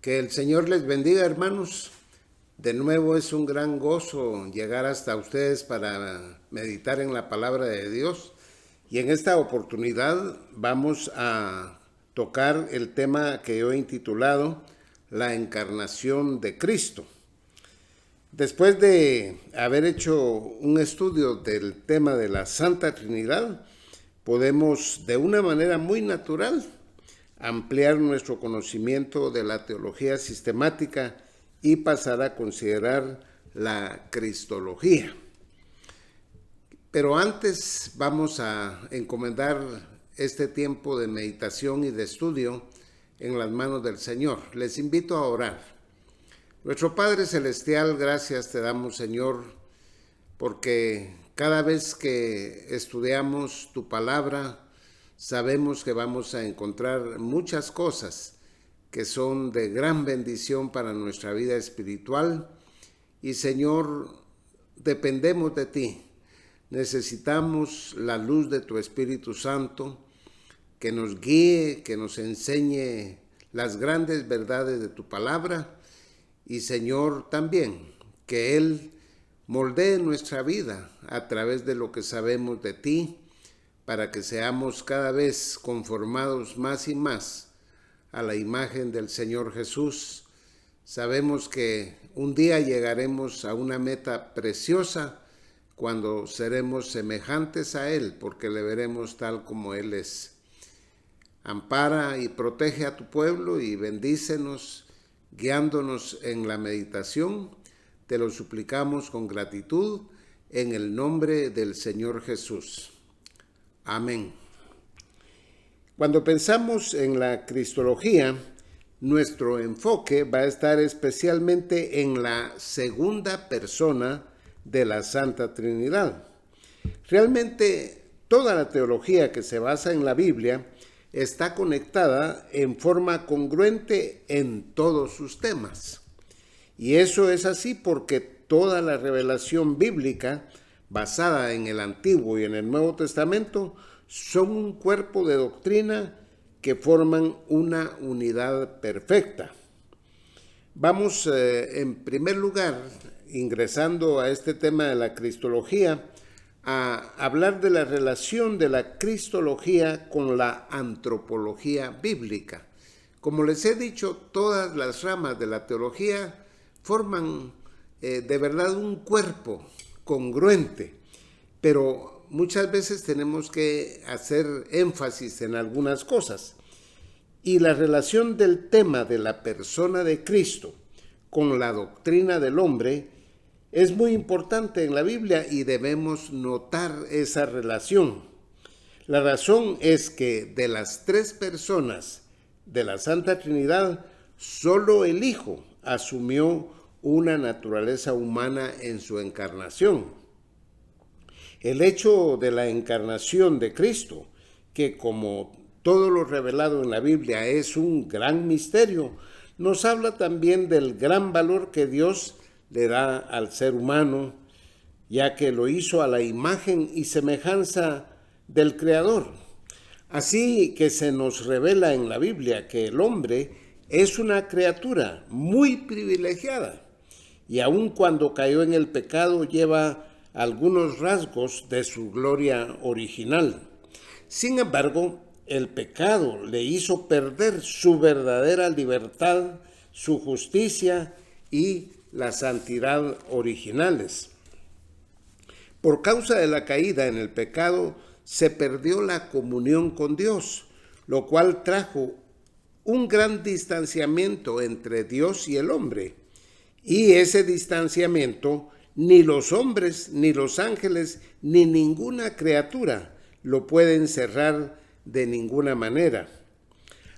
Que el Señor les bendiga, hermanos. De nuevo es un gran gozo llegar hasta ustedes para meditar en la palabra de Dios. Y en esta oportunidad vamos a tocar el tema que yo he intitulado La encarnación de Cristo. Después de haber hecho un estudio del tema de la Santa Trinidad, podemos de una manera muy natural ampliar nuestro conocimiento de la teología sistemática y pasar a considerar la cristología. Pero antes vamos a encomendar este tiempo de meditación y de estudio en las manos del Señor. Les invito a orar. Nuestro Padre Celestial, gracias te damos, Señor, porque cada vez que estudiamos tu palabra, sabemos que vamos a encontrar muchas cosas que son de gran bendición para nuestra vida espiritual. Y Señor, dependemos de ti. Necesitamos la luz de tu Espíritu Santo que nos guíe, que nos enseñe las grandes verdades de tu palabra. Y Señor, también que Él moldee nuestra vida a través de lo que sabemos de ti, para que seamos cada vez conformados más y más a la imagen del Señor Jesús. Sabemos que un día llegaremos a una meta preciosa cuando seremos semejantes a Él, porque le veremos tal como Él es. Ampara y protege a tu pueblo y bendícenos, guiándonos en la meditación. Te lo suplicamos con gratitud en el nombre del Señor Jesús. Amén. Cuando pensamos en la cristología, nuestro enfoque va a estar especialmente en la segunda persona de la Santa Trinidad. Realmente toda la teología que se basa en la Biblia está conectada en forma congruente en todos sus temas. Y eso es así porque toda la revelación bíblica basada en el Antiguo y en el Nuevo Testamento son un cuerpo de doctrina que forman una unidad perfecta. Vamos en primer lugar, ingresando a este tema de la cristología, a hablar de la relación de la cristología con la antropología bíblica. Como les he dicho, todas las ramas de la teología forman de verdad un cuerpo congruente, pero muchas veces tenemos que hacer énfasis en algunas cosas. Y la relación del tema de la persona de Cristo con la doctrina del hombre es muy importante en la Biblia y debemos notar esa relación. La razón es que de las tres personas de la Santa Trinidad, solo el Hijo asumió una naturaleza humana en su encarnación. El hecho de la encarnación de Cristo, que como todo lo revelado en la Biblia es un gran misterio, nos habla también del gran valor que Dios le da al ser humano, ya que lo hizo a la imagen y semejanza del Creador. Así que se nos revela en la Biblia que el hombre es una criatura muy privilegiada, y aun cuando cayó en el pecado lleva algunos rasgos de su gloria original. Sin embargo, el pecado le hizo perder su verdadera libertad, su justicia y la santidad originales. Por causa de la caída en el pecado, se perdió la comunión con Dios, lo cual trajo un gran distanciamiento entre Dios y el hombre. Y ese distanciamiento ni los hombres, ni los ángeles, ni ninguna criatura lo pueden cerrar de ninguna manera.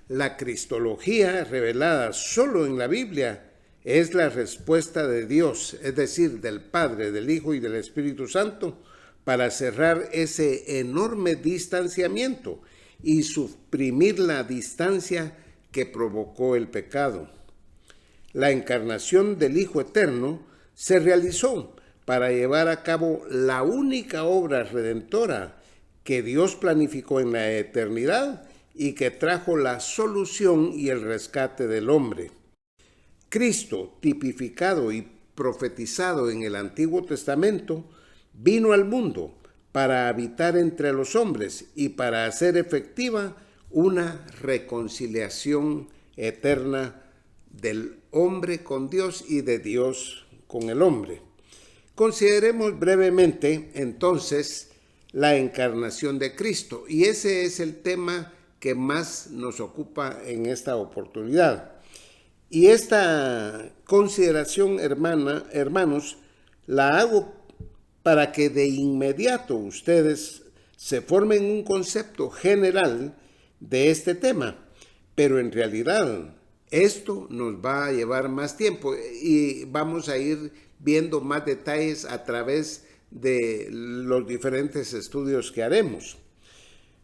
La cristología revelada solo en la Biblia es la respuesta de Dios, es decir, del Padre, del Hijo y del Espíritu Santo, para cerrar ese enorme distanciamiento y suprimir la distancia que provocó el pecado. La encarnación del Hijo Eterno se realizó para llevar a cabo la única obra redentora que Dios planificó en la eternidad y que trajo la solución y el rescate del hombre. Cristo, tipificado y profetizado en el Antiguo Testamento, vino al mundo para habitar entre los hombres y para hacer efectiva una reconciliación eterna del hombre con Dios y de Dios con el hombre. Consideremos brevemente entonces la encarnación de Cristo, y ese es el tema que más nos ocupa en esta oportunidad. Y esta consideración, hermanos, la hago para que de inmediato ustedes se formen un concepto general de este tema, pero en realidad esto nos va a llevar más tiempo y vamos a ir viendo más detalles a través de los diferentes estudios que haremos.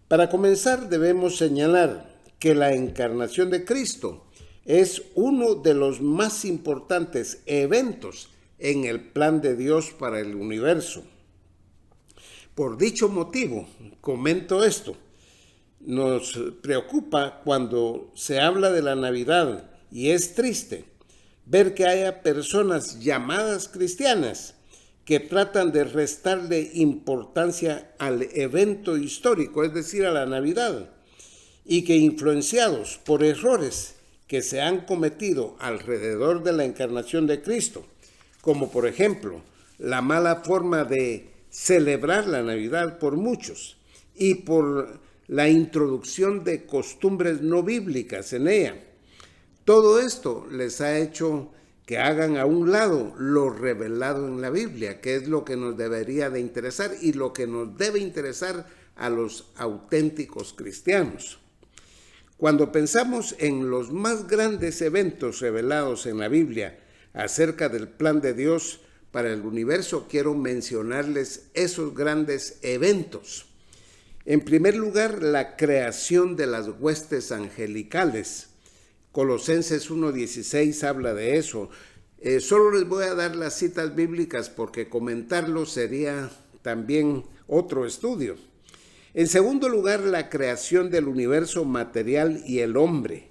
Para comenzar, debemos señalar que la encarnación de Cristo es uno de los más importantes eventos en el plan de Dios para el universo. Por dicho motivo, comento esto. Nos preocupa cuando se habla de la Navidad y es triste ver que haya personas llamadas cristianas que tratan de restarle importancia al evento histórico, es decir, a la Navidad, y que influenciados por errores que se han cometido alrededor de la encarnación de Cristo, como por ejemplo la mala forma de celebrar la Navidad por muchos y por la introducción de costumbres no bíblicas en ella. Todo esto les ha hecho que hagan a un lado lo revelado en la Biblia, que es lo que nos debería de interesar y lo que nos debe interesar a los auténticos cristianos. Cuando pensamos en los más grandes eventos revelados en la Biblia acerca del plan de Dios para el universo, quiero mencionarles esos grandes eventos. En primer lugar, la creación de las huestes angelicales. Colosenses 1:16 habla de eso. Solo les voy a dar las citas bíblicas porque comentarlo sería también otro estudio. En segundo lugar, la creación del universo material y el hombre.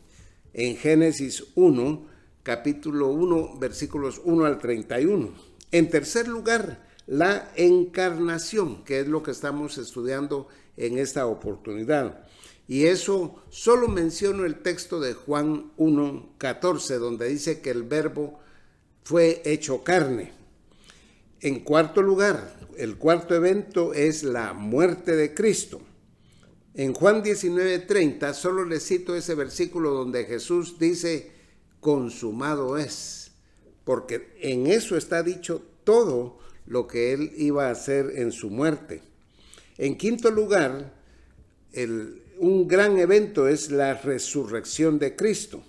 En Génesis 1, capítulo 1, versículos 1 al 31. En tercer lugar, la encarnación, que es lo que estamos estudiando en esta oportunidad. Y eso solo menciono el texto de Juan 1:14, donde dice que el verbo fue hecho carne. En cuarto lugar, el cuarto evento es la muerte de Cristo. En Juan 19:30, solo les cito ese versículo donde Jesús dice, consumado es, porque en eso está dicho todo lo que él iba a hacer en su muerte. En quinto lugar, un gran evento es la resurrección de Cristo,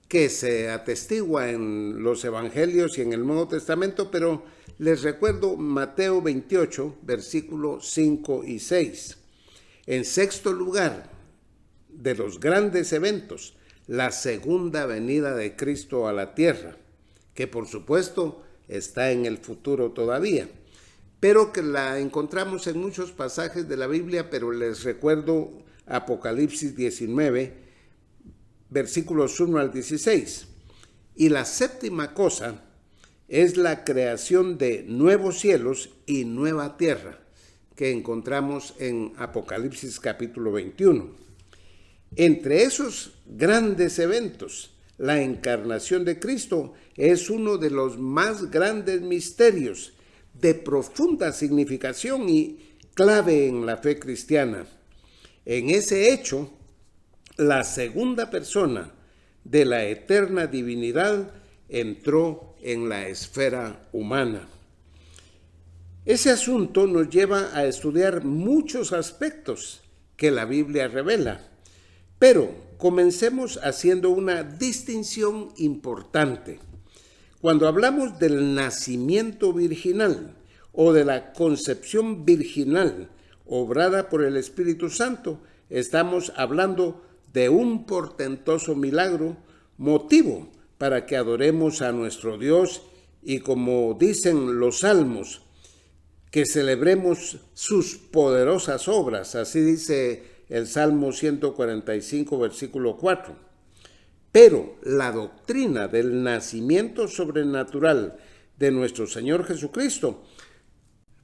que se atestigua en los Evangelios y en el Nuevo Testamento, pero les recuerdo Mateo 28, versículos 5 y 6. En sexto lugar, de los grandes eventos, la segunda venida de Cristo a la tierra, que por supuesto está en el futuro todavía, pero que la encontramos en muchos pasajes de la Biblia, pero les recuerdo Apocalipsis 19, versículos 1 al 16. Y la séptima cosa es la creación de nuevos cielos y nueva tierra, que encontramos en Apocalipsis capítulo 21. Entre esos grandes eventos, la encarnación de Cristo es uno de los más grandes misterios de profunda significación y clave en la fe cristiana. En ese hecho, la segunda persona de la eterna divinidad entró en la esfera humana. Ese asunto nos lleva a estudiar muchos aspectos que la Biblia revela, pero comencemos haciendo una distinción importante. Cuando hablamos del nacimiento virginal o de la concepción virginal obrada por el Espíritu Santo, estamos hablando de un portentoso milagro, motivo para que adoremos a nuestro Dios y, como dicen los salmos, que celebremos sus poderosas obras. Así dice el Salmo 145, versículo 4. Pero la doctrina del nacimiento sobrenatural de nuestro Señor Jesucristo,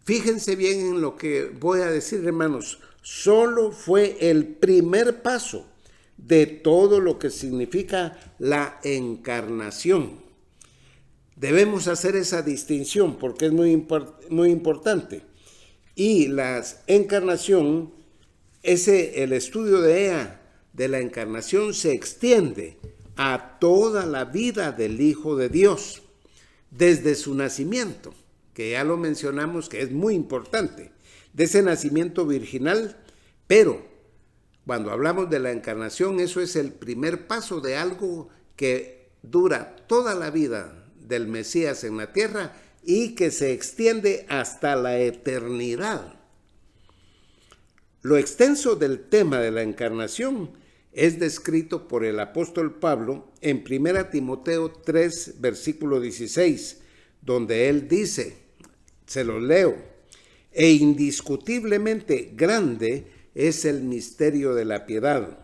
fíjense bien en lo que voy a decir, hermanos, solo fue el primer paso de todo lo que significa la encarnación. Debemos hacer esa distinción porque es muy importante. Y la encarnación, el estudio de ella, de la encarnación, se extiende a toda la vida del Hijo de Dios, desde su nacimiento, que ya lo mencionamos que es muy importante, de ese nacimiento virginal, pero cuando hablamos de la encarnación, eso es el primer paso de algo que dura toda la vida del Mesías en la tierra y que se extiende hasta la eternidad. Lo extenso del tema de la encarnación es descrito por el apóstol Pablo en 1 Timoteo 3, versículo 16, donde él dice, se lo leo, e indiscutiblemente grande es el misterio de la piedad.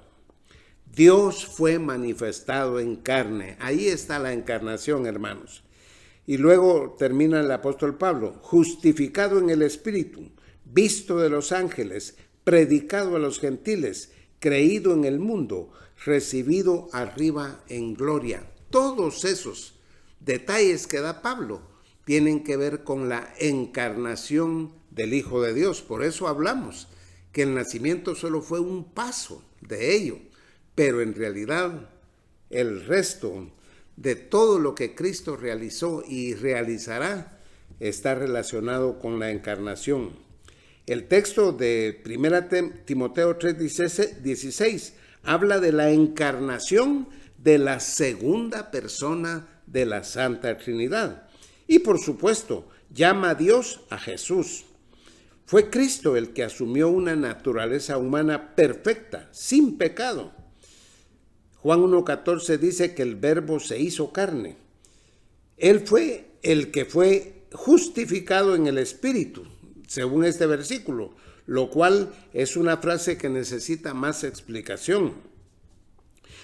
Dios fue manifestado en carne. Ahí está la encarnación, hermanos. Y luego termina el apóstol Pablo, justificado en el Espíritu, visto de los ángeles, predicado a los gentiles, creído en el mundo, recibido arriba en gloria. Todos esos detalles que da Pablo tienen que ver con la encarnación del Hijo de Dios. Por eso hablamos que el nacimiento solo fue un paso de ello, pero en realidad el resto de todo lo que Cristo realizó y realizará está relacionado con la encarnación. El texto de 1 Timoteo 3:16 habla de la encarnación de la segunda persona de la Santa Trinidad. Y por supuesto, llama a Dios a Jesús. Fue Cristo el que asumió una naturaleza humana perfecta, sin pecado. Juan 1:14 dice que el Verbo se hizo carne. Él fue el que fue justificado en el Espíritu, según este versículo, lo cual es una frase que necesita más explicación.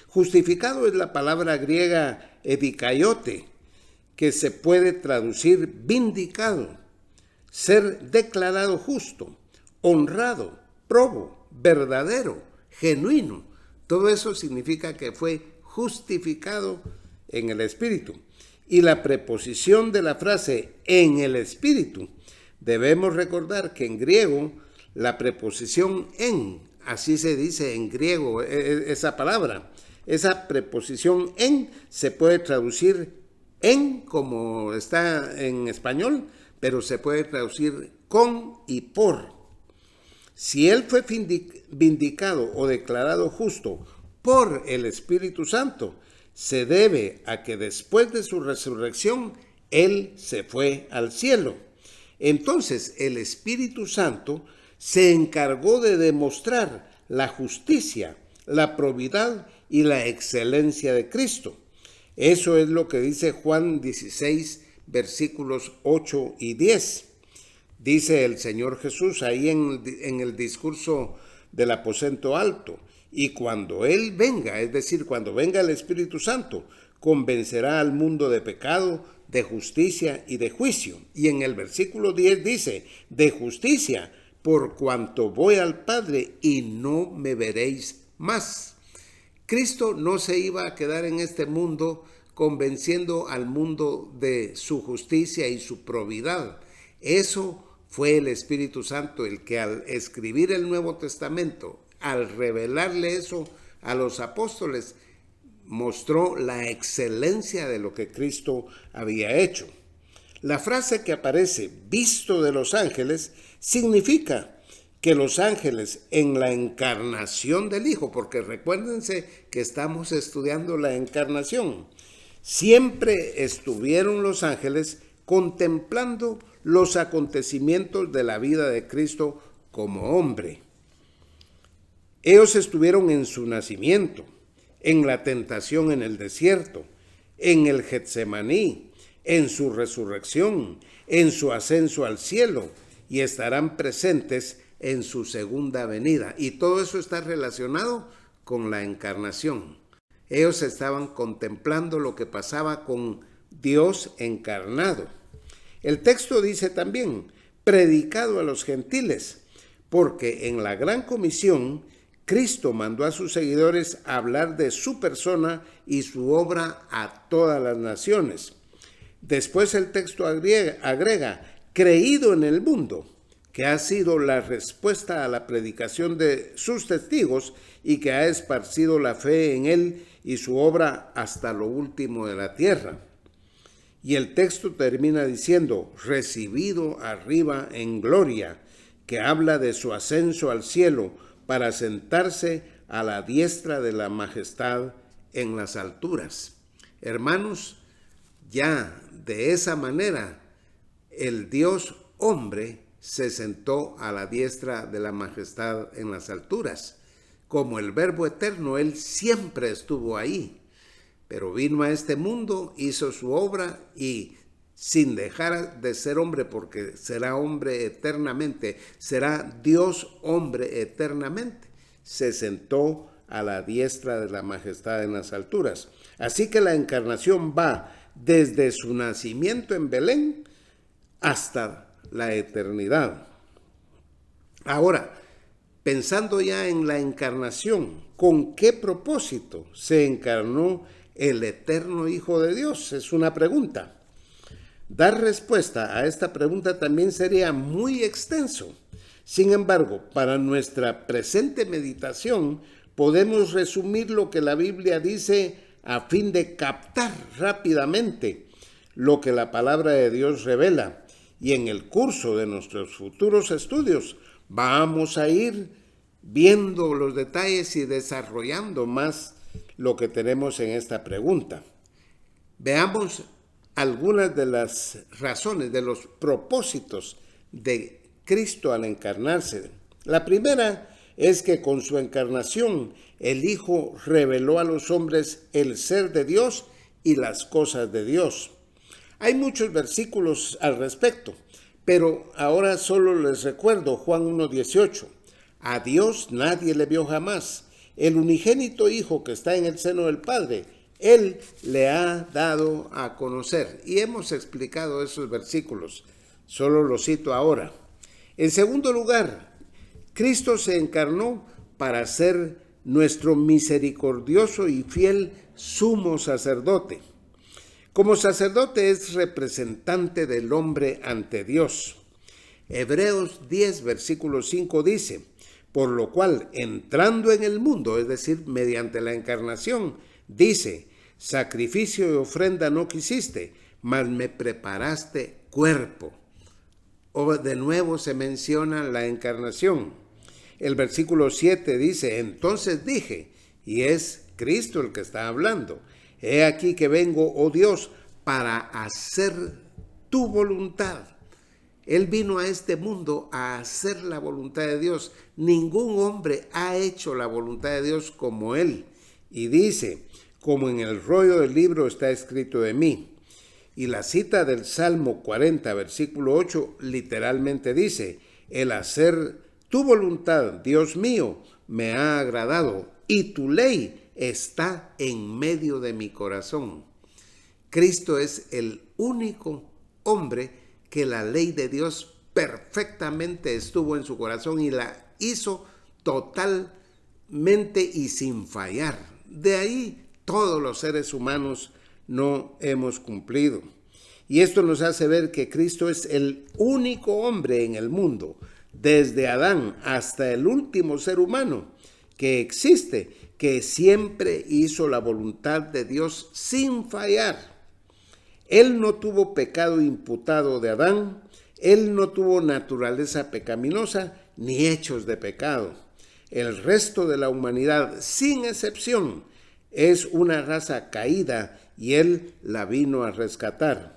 Justificado es la palabra griega edikaiote, que se puede traducir vindicado, ser declarado justo, honrado, probo, verdadero, genuino. Todo eso significa que fue justificado en el Espíritu. Y la preposición de la frase en el Espíritu, debemos recordar que en griego la preposición en, así se dice en griego esa palabra, esa preposición en se puede traducir en como está en español, pero se puede traducir con y por. Si él fue vindicado o declarado justo por el Espíritu Santo, se debe a que después de su resurrección, él se fue al cielo. Entonces, el Espíritu Santo se encargó de demostrar la justicia, la probidad y la excelencia de Cristo. Eso es lo que dice Juan 16, versículos 8 y 10. Dice el Señor Jesús ahí en el discurso del aposento alto, y cuando Él venga, es decir, cuando venga el Espíritu Santo, convencerá al mundo de pecado, de justicia y de juicio. Y en el versículo 10 dice, de justicia, por cuanto voy al Padre y no me veréis más. Cristo no se iba a quedar en este mundo convenciendo al mundo de su justicia y su probidad. Eso fue el Espíritu Santo el que al escribir el Nuevo Testamento, al revelarle eso a los apóstoles, mostró la excelencia de lo que Cristo había hecho. La frase que aparece, visto de los ángeles, significa que los ángeles en la encarnación del Hijo, porque recuérdense que estamos estudiando la encarnación, siempre estuvieron los ángeles contemplando los acontecimientos de la vida de Cristo como hombre. Ellos estuvieron en su nacimiento, en la tentación en el desierto, en el Getsemaní, en su resurrección, en su ascenso al cielo, y estarán presentes en su segunda venida. Y todo eso está relacionado con la encarnación. Ellos estaban contemplando lo que pasaba con Dios encarnado. El texto dice también, predicado a los gentiles, porque en la gran comisión Cristo mandó a sus seguidores a hablar de su persona y su obra a todas las naciones. Después el texto agrega, creído en el mundo, que ha sido la respuesta a la predicación de sus testigos y que ha esparcido la fe en él y su obra hasta lo último de la tierra. Y el texto termina diciendo, recibido arriba en gloria, que habla de su ascenso al cielo para sentarse a la diestra de la majestad en las alturas. Hermanos, ya de esa manera el Dios hombre se sentó a la diestra de la majestad en las alturas. Como el Verbo eterno, él siempre estuvo ahí, pero vino a este mundo, hizo su obra y sin dejar de ser hombre, porque será hombre eternamente, será Dios hombre eternamente, se sentó a la diestra de la majestad en las alturas. Así que la encarnación va desde su nacimiento en Belén hasta la eternidad. Ahora, pensando ya en la encarnación, ¿con qué propósito se encarnó el eterno Hijo de Dios? Es una pregunta. Dar respuesta a esta pregunta también sería muy extenso. Sin embargo, para nuestra presente meditación, podemos resumir lo que la Biblia dice a fin de captar rápidamente lo que la palabra de Dios revela. Y en el curso de nuestros futuros estudios vamos a ir viendo los detalles y desarrollando más lo que tenemos en esta pregunta. Veamos algunas de las razones, de los propósitos de Cristo al encarnarse. La primera es que con su encarnación el Hijo reveló a los hombres el ser de Dios y las cosas de Dios. Hay muchos versículos al respecto, pero ahora solo les recuerdo Juan 1:18. A Dios nadie le vio jamás. El unigénito Hijo que está en el seno del Padre, Él le ha dado a conocer. Y hemos explicado esos versículos, solo los cito ahora. En segundo lugar, Cristo se encarnó para ser nuestro misericordioso y fiel sumo sacerdote. Como sacerdote es representante del hombre ante Dios. Hebreos 10, versículo 5 dice, por lo cual, entrando en el mundo, es decir, mediante la encarnación, dice, sacrificio y ofrenda no quisiste, mas me preparaste cuerpo. O de nuevo se menciona la encarnación. El versículo 7 dice, entonces dije, y es Cristo el que está hablando, he aquí que vengo, oh Dios, para hacer tu voluntad. Él vino a este mundo a hacer la voluntad de Dios. Ningún hombre ha hecho la voluntad de Dios como él. Y dice, como en el rollo del libro está escrito de mí. Y la cita del Salmo 40, versículo 8, literalmente dice, el hacer tu voluntad, Dios mío, me ha agradado, y tu ley está en medio de mi corazón. Cristo es el único hombre que la ley de Dios perfectamente estuvo en su corazón y la hizo totalmente y sin fallar. De ahí todos los seres humanos no hemos cumplido. Y esto nos hace ver que Cristo es el único hombre en el mundo, desde Adán hasta el último ser humano que existe, que siempre hizo la voluntad de Dios sin fallar. Él no tuvo pecado imputado de Adán, él no tuvo naturaleza pecaminosa ni hechos de pecado. El resto de la humanidad, sin excepción, es una raza caída y él la vino a rescatar.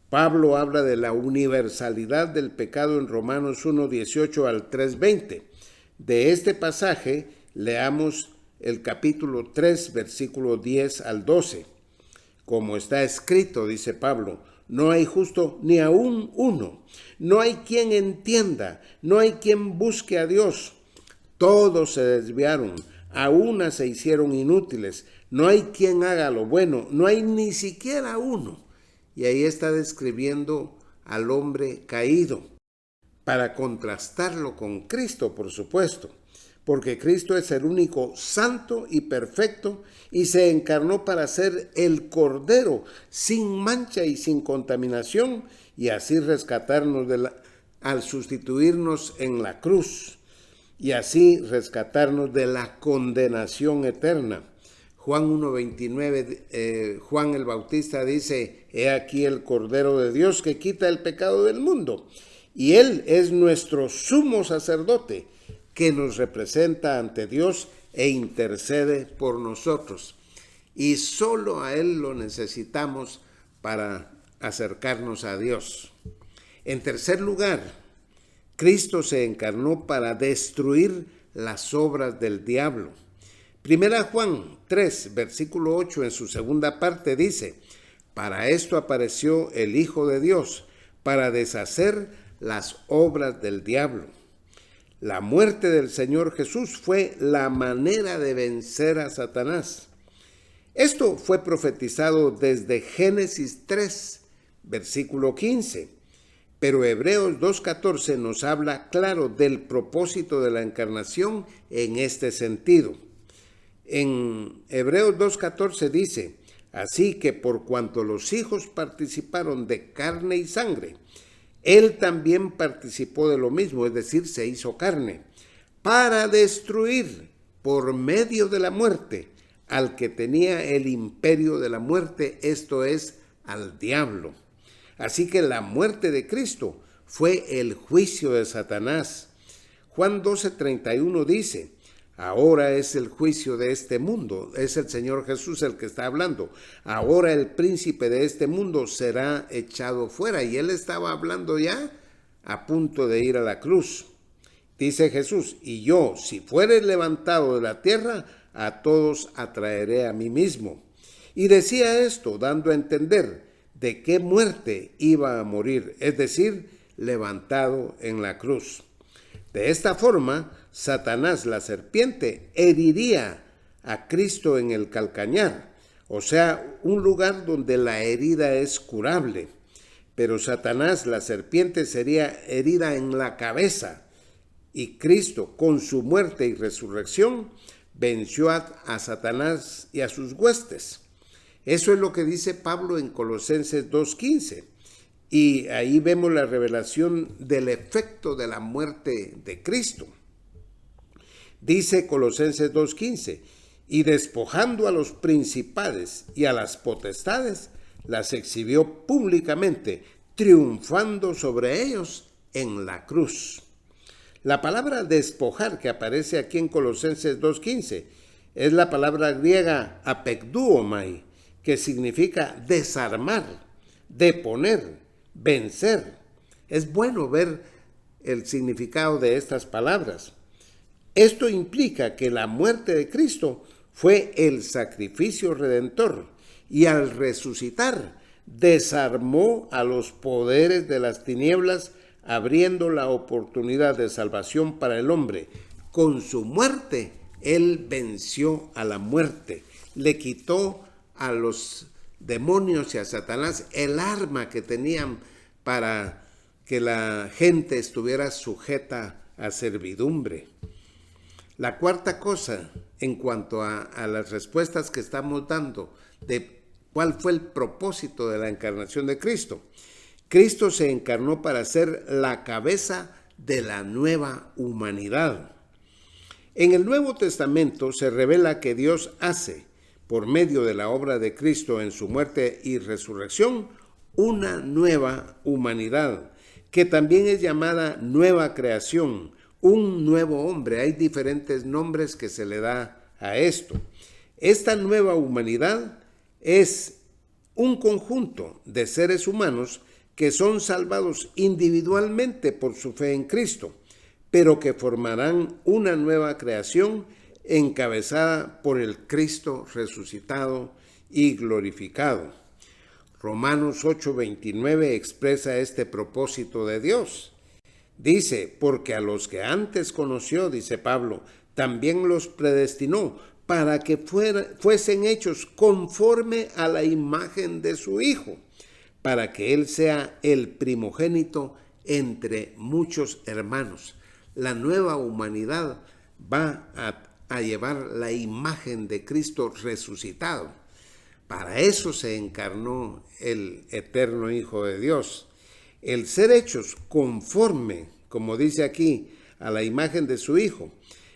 Pablo habla de la universalidad del pecado en Romanos 1:18 al 3:20. De este pasaje leamos el capítulo 3, versículo 10 al 12. Como está escrito, dice Pablo, no hay justo ni aún uno, no hay quien entienda, no hay quien busque a Dios. Todos se desviaron, a una se hicieron inútiles. No hay quien haga lo bueno, no hay ni siquiera uno. Y ahí está describiendo al hombre caído, para contrastarlo con Cristo, por supuesto, porque Cristo es el único santo y perfecto y se encarnó para ser el Cordero sin mancha y sin contaminación y así rescatarnos al sustituirnos en la cruz y así rescatarnos de la condenación eterna. Juan 1:29, Juan el Bautista dice: he aquí el Cordero de Dios que quita el pecado del mundo. Y Él es nuestro sumo sacerdote que nos representa ante Dios e intercede por nosotros. Y solo a Él lo necesitamos para acercarnos a Dios. En tercer lugar, Cristo se encarnó para destruir las obras del diablo. Primera Juan 3, versículo 8, en su segunda parte dice: para esto apareció el Hijo de Dios, para deshacer las obras del diablo. La muerte del Señor Jesús fue la manera de vencer a Satanás. Esto fue profetizado desde Génesis 3, versículo 15. Pero Hebreos 2:14 nos habla claro del propósito de la encarnación en este sentido. En Hebreos 2:14 dice: así que por cuanto los hijos participaron de carne y sangre, Él también participó de lo mismo, es decir, se hizo carne, para destruir por medio de la muerte al que tenía el imperio de la muerte, esto es, al diablo. Así que la muerte de Cristo fue el juicio de Satanás. Juan 12:31 dice: ahora es el juicio de este mundo. Es el Señor Jesús el que está hablando. Ahora el príncipe de este mundo será echado fuera. Y Él estaba hablando ya a punto de ir a la cruz. Dice Jesús: y yo, si fuere levantado de la tierra, a todos atraeré a mí mismo. Y decía esto dando a entender de qué muerte iba a morir, es decir, levantado en la cruz. De esta forma, Satanás, la serpiente, heriría a Cristo en el calcañar, o sea, un lugar donde la herida es curable. Pero Satanás, la serpiente, sería herida en la cabeza, y Cristo, con su muerte y resurrección, venció a Satanás y a sus huestes. Eso es lo que dice Pablo en Colosenses 2:15. Y ahí vemos la revelación del efecto de la muerte de Cristo. Dice Colosenses 2:15: y despojando a los principales y a las potestades, las exhibió públicamente, triunfando sobre ellos en la cruz. La palabra despojar que aparece aquí en Colosenses 2:15 es la palabra griega apekduomai, que significa desarmar, deponer, vencer. Es bueno ver el significado de estas palabras. Esto implica que la muerte de Cristo fue el sacrificio redentor y al resucitar desarmó a los poderes de las tinieblas, abriendo la oportunidad de salvación para el hombre. Con su muerte, Él venció a la muerte, le quitó a los demonios y a Satanás el arma que tenían para que la gente estuviera sujeta a servidumbre. La cuarta cosa, en cuanto a las respuestas que estamos dando de cuál fue el propósito de la encarnación de Cristo. Cristo se encarnó para ser la cabeza de la nueva humanidad. En el Nuevo Testamento se revela que Dios hace, por medio de la obra de Cristo en su muerte y resurrección, una nueva humanidad, que también es llamada nueva creación, un nuevo hombre. Hay diferentes nombres que se le da a esto. Esta nueva humanidad es un conjunto de seres humanos que son salvados individualmente por su fe en Cristo, pero que formarán una nueva creación encabezada por el Cristo resucitado y glorificado. Romanos 8:29 expresa este propósito de Dios. Dice: porque a los que antes conoció, dice Pablo, también los predestinó para que fuesen hechos conforme a la imagen de su Hijo, para que Él sea el primogénito entre muchos hermanos. La nueva humanidad va a llevar la imagen de Cristo resucitado. Para eso se encarnó el eterno Hijo de Dios. El ser hechos conforme, como dice aquí, a la imagen de su Hijo.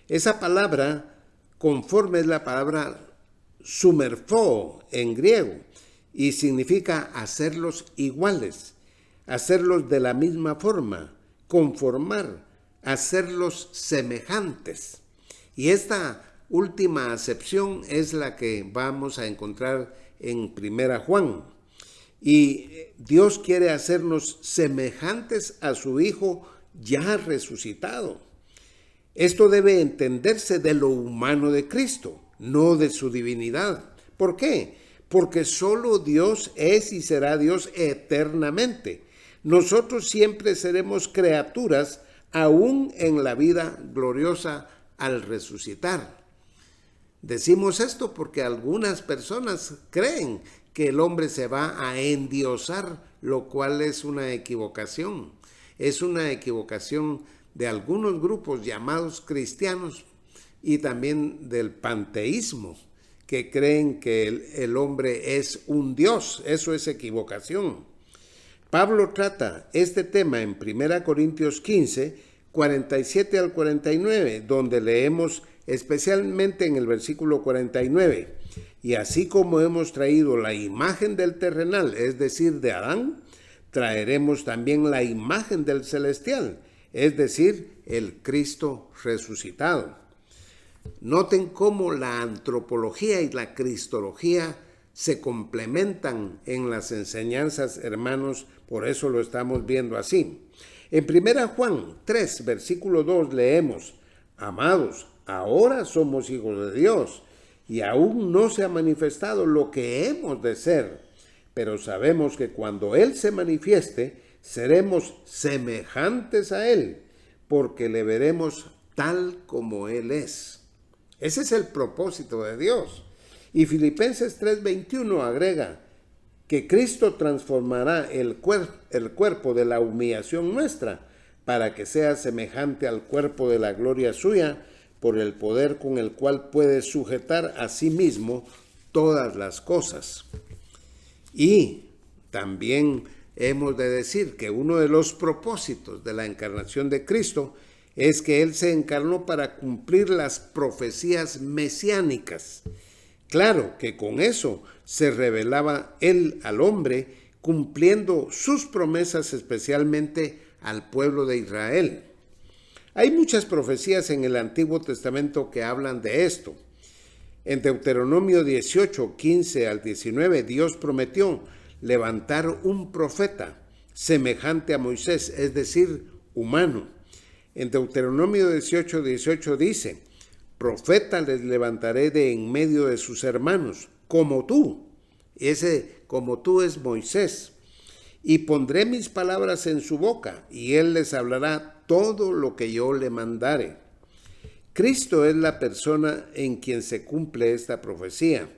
Esa palabra conforme es la palabra sumerfo en griego y significa hacerlos iguales, hacerlos de la misma forma, conformar, hacerlos semejantes. Y esta última acepción es la que vamos a encontrar en 1 Juan. Y Dios quiere hacernos semejantes a su Hijo ya resucitado. Esto debe entenderse de lo humano de Cristo, no de su divinidad. ¿Por qué? Porque solo Dios es y será Dios eternamente. Nosotros siempre seremos criaturas aún en la vida gloriosa al resucitar. Decimos esto porque algunas personas creen que el hombre se va a endiosar, lo cual es una equivocación. Es una equivocación de algunos grupos llamados cristianos y también del panteísmo, que creen que el hombre es un Dios. Eso es equivocación. Pablo trata este tema en 1 Corintios 15, 47 al 49, donde leemos especialmente en el versículo 49. Y así como hemos traído la imagen del terrenal, es decir, de Adán, traeremos también la imagen del celestial, es decir, el Cristo resucitado. Noten cómo la antropología y la cristología se complementan en las enseñanzas, hermanos, por eso lo estamos viendo así. En 1 Juan 3, versículo 2 leemos: amados, ahora somos hijos de Dios, y aún no se ha manifestado lo que hemos de ser, pero sabemos que cuando Él se manifieste, seremos semejantes a Él, porque le veremos tal como Él es. Ese es el propósito de Dios. Y Filipenses 3:21 agrega que Cristo transformará el cuerpo de la humillación nuestra para que sea semejante al cuerpo de la gloria suya, por el poder con el cual puede sujetar a sí mismo todas las cosas. Y también hemos de decir que uno de los propósitos de la encarnación de Cristo es que Él se encarnó para cumplir las profecías mesiánicas. Claro que con eso se revelaba Él al hombre, cumpliendo sus promesas especialmente al pueblo de Israel. Hay muchas profecías en el Antiguo Testamento que hablan de esto. En Deuteronomio 18, 15 al 19, Dios prometió levantar un profeta semejante a Moisés, es decir, humano. En Deuteronomio 18, 18 dice: profeta les levantaré de en medio de sus hermanos, como tú. Ese como tú es Moisés. Y pondré mis palabras en su boca, y él les hablará todo lo que yo le mandare. Cristo es la persona en quien se cumple esta profecía.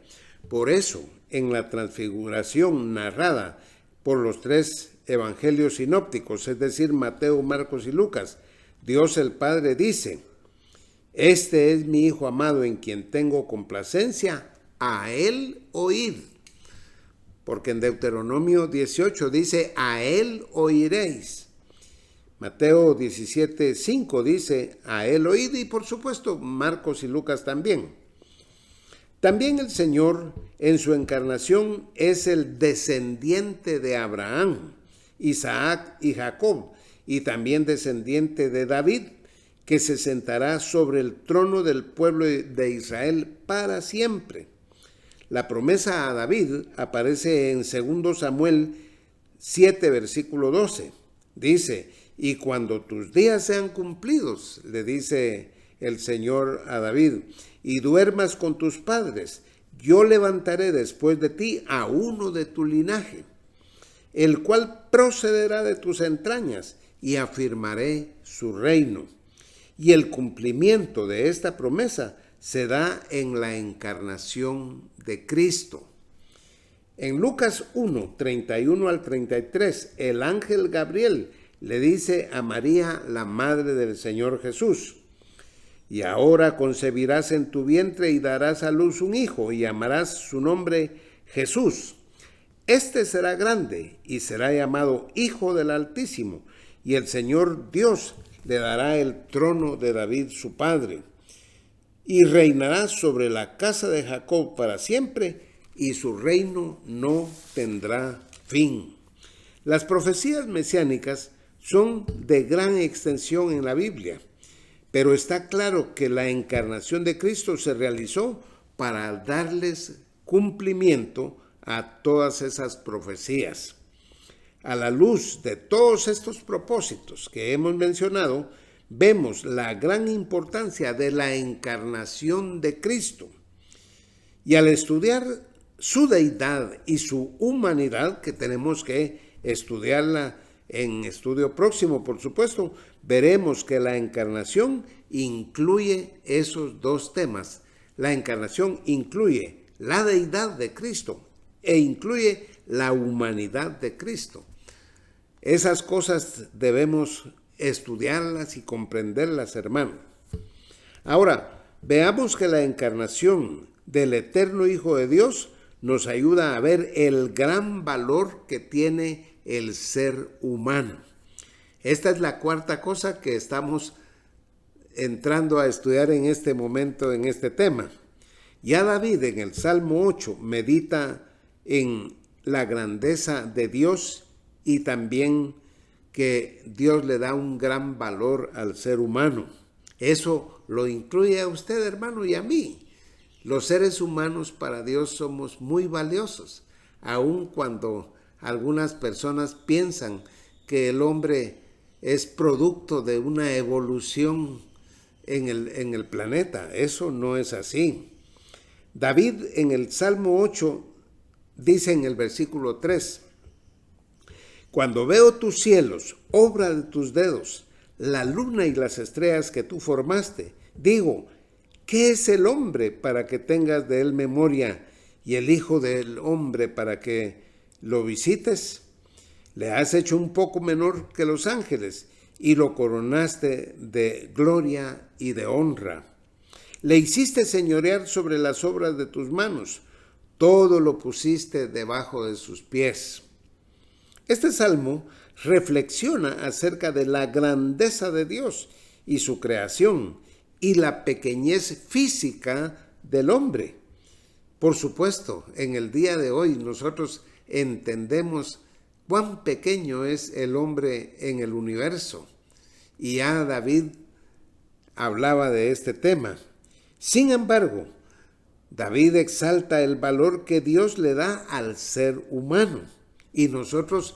Por eso, en la transfiguración narrada por los tres evangelios sinópticos, es decir, Mateo, Marcos y Lucas, Dios el Padre dice: este es mi Hijo amado en quien tengo complacencia, a él oíd. Porque en Deuteronomio 18 dice: a él oiréis. Mateo 17, 5 dice: a él oíd, y por supuesto Marcos y Lucas también. También el Señor en su encarnación es el descendiente de Abraham, Isaac y Jacob, y también descendiente de David, que se sentará sobre el trono del pueblo de Israel para siempre. La promesa a David aparece en 2 Samuel 7, versículo 12. Dice: y cuando tus días sean cumplidos, le dice el Señor a David, y duermas con tus padres, yo levantaré después de ti a uno de tu linaje, el cual procederá de tus entrañas, y afirmaré su reino. Y el cumplimiento de esta promesa se da en la encarnación de Cristo. En Lucas 1, 31 al 33, el ángel Gabriel le dice a María, la madre del Señor Jesús: y ahora concebirás en tu vientre y darás a luz un hijo, y llamarás su nombre Jesús. Este será grande y será llamado Hijo del Altísimo, y el Señor Dios le dará el trono de David su padre, y reinará sobre la casa de Jacob para siempre, y su reino no tendrá fin. Las profecías mesiánicas son de gran extensión en la Biblia, pero está claro que la encarnación de Cristo se realizó para darles cumplimiento a todas esas profecías. A la luz de todos estos propósitos que hemos mencionado, vemos la gran importancia de la encarnación de Cristo. Y al estudiar su deidad y su humanidad, que tenemos que estudiarla en estudio próximo, por supuesto, veremos que la encarnación incluye esos dos temas. La encarnación incluye la deidad de Cristo e incluye la humanidad de Cristo. Esas cosas debemos estudiarlas y comprenderlas, hermano. Ahora, veamos que la encarnación del eterno Hijo de Dios nos ayuda a ver el gran valor que tiene el ser humano. Esta es la cuarta cosa que estamos entrando a estudiar en este momento, en este tema. Ya David en el Salmo 8 medita en la grandeza de Dios y también que Dios le da un gran valor al ser humano. Eso lo incluye a usted, hermano, y a mí. Los seres humanos para Dios somos muy valiosos, aun cuando algunas personas piensan que el hombre es producto de una evolución en el planeta. Eso no es así. David en el Salmo 8 dice en el versículo 3: cuando veo tus cielos, obra de tus dedos, la luna y las estrellas que tú formaste, digo, ¿qué es el hombre para que tengas de él memoria, y el hijo del hombre para que lo visites? Le has hecho un poco menor que los ángeles, y lo coronaste de gloria y de honra. Le hiciste señorear sobre las obras de tus manos, todo lo pusiste debajo de sus pies. Este salmo reflexiona acerca de la grandeza de Dios y su creación y la pequeñez física del hombre. Por supuesto, en el día de hoy nosotros entendemos cuán pequeño es el hombre en el universo. Y ya David hablaba de este tema. Sin embargo, David exalta el valor que Dios le da al ser humano. Y nosotros,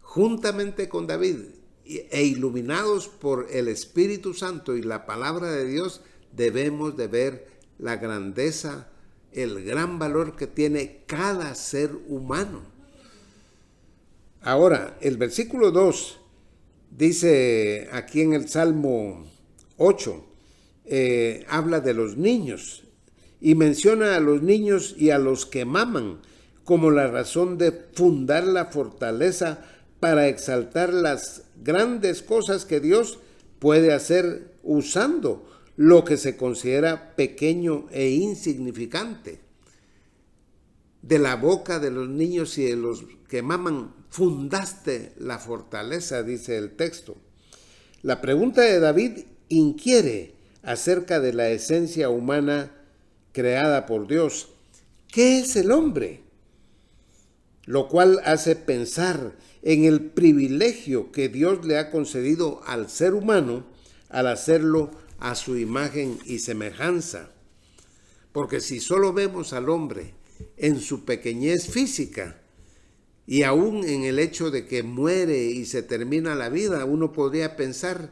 juntamente con David, e iluminados por el Espíritu Santo y la palabra de Dios, debemos de ver la grandeza, el gran valor que tiene cada ser humano. Ahora, el versículo 2 dice aquí en el Salmo 8, habla de los niños y menciona a los niños y a los que maman como la razón de fundar la fortaleza para exaltar las grandes cosas que Dios puede hacer usando lo que se considera pequeño e insignificante. De la boca de los niños y de los que maman fundaste la fortaleza, dice el texto. La pregunta de David inquiere acerca de la esencia humana creada por Dios. ¿Qué es el hombre? Lo cual hace pensar en el privilegio que Dios le ha concedido al ser humano al hacerlo a su imagen y semejanza. Porque si solo vemos al hombre en su pequeñez física y aún en el hecho de que muere y se termina la vida, uno podría pensar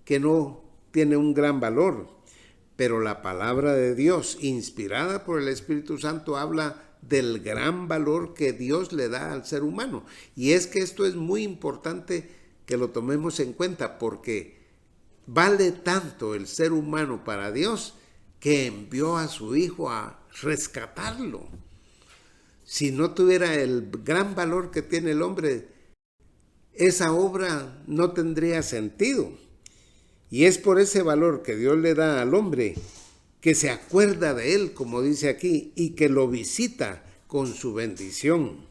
que no tiene un gran valor. Pero la palabra de Dios, inspirada por el Espíritu Santo, habla del gran valor que Dios le da al ser humano. Y es que esto es muy importante que lo tomemos en cuenta, porque vale tanto el ser humano para Dios que envió a su Hijo a rescatarlo. Si no tuviera el gran valor que tiene el hombre, esa obra no tendría sentido. Y es por ese valor que Dios le da al hombre que se acuerda de él, como dice aquí, y que lo visita con su bendición.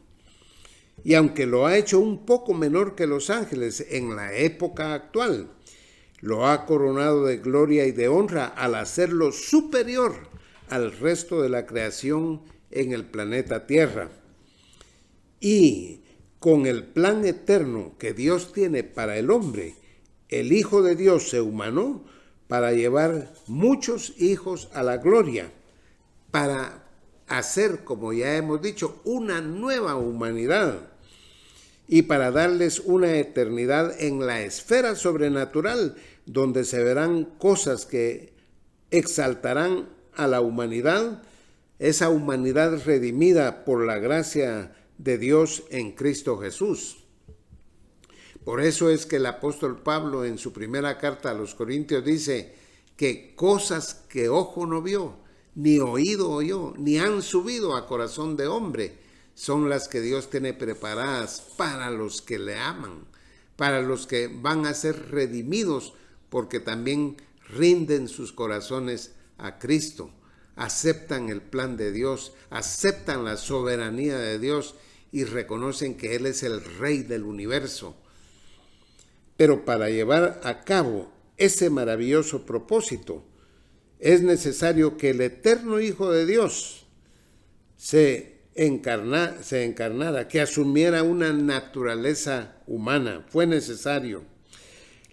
Y aunque lo ha hecho un poco menor que los ángeles en la época actual, lo ha coronado de gloria y de honra al hacerlo superior al resto de la creación en el planeta Tierra. Y con el plan eterno que Dios tiene para el hombre, el Hijo de Dios se humanó para llevar muchos hijos a la gloria, para hacer, como ya hemos dicho, una nueva humanidad y para darles una eternidad en la esfera sobrenatural, donde se verán cosas que exaltarán a la humanidad, esa humanidad redimida por la gracia de Dios en Cristo Jesús. Por eso es que el apóstol Pablo en su primera carta a los Corintios dice que cosas que ojo no vio, ni oído oyó, ni han subido a corazón de hombre, son las que Dios tiene preparadas para los que le aman, para los que van a ser redimidos, porque también rinden sus corazones a Cristo, aceptan el plan de Dios, aceptan la soberanía de Dios y reconocen que Él es el Rey del universo. Pero para llevar a cabo ese maravilloso propósito, es necesario que el eterno Hijo de Dios se encarnara, que asumiera una naturaleza humana. Fue necesario.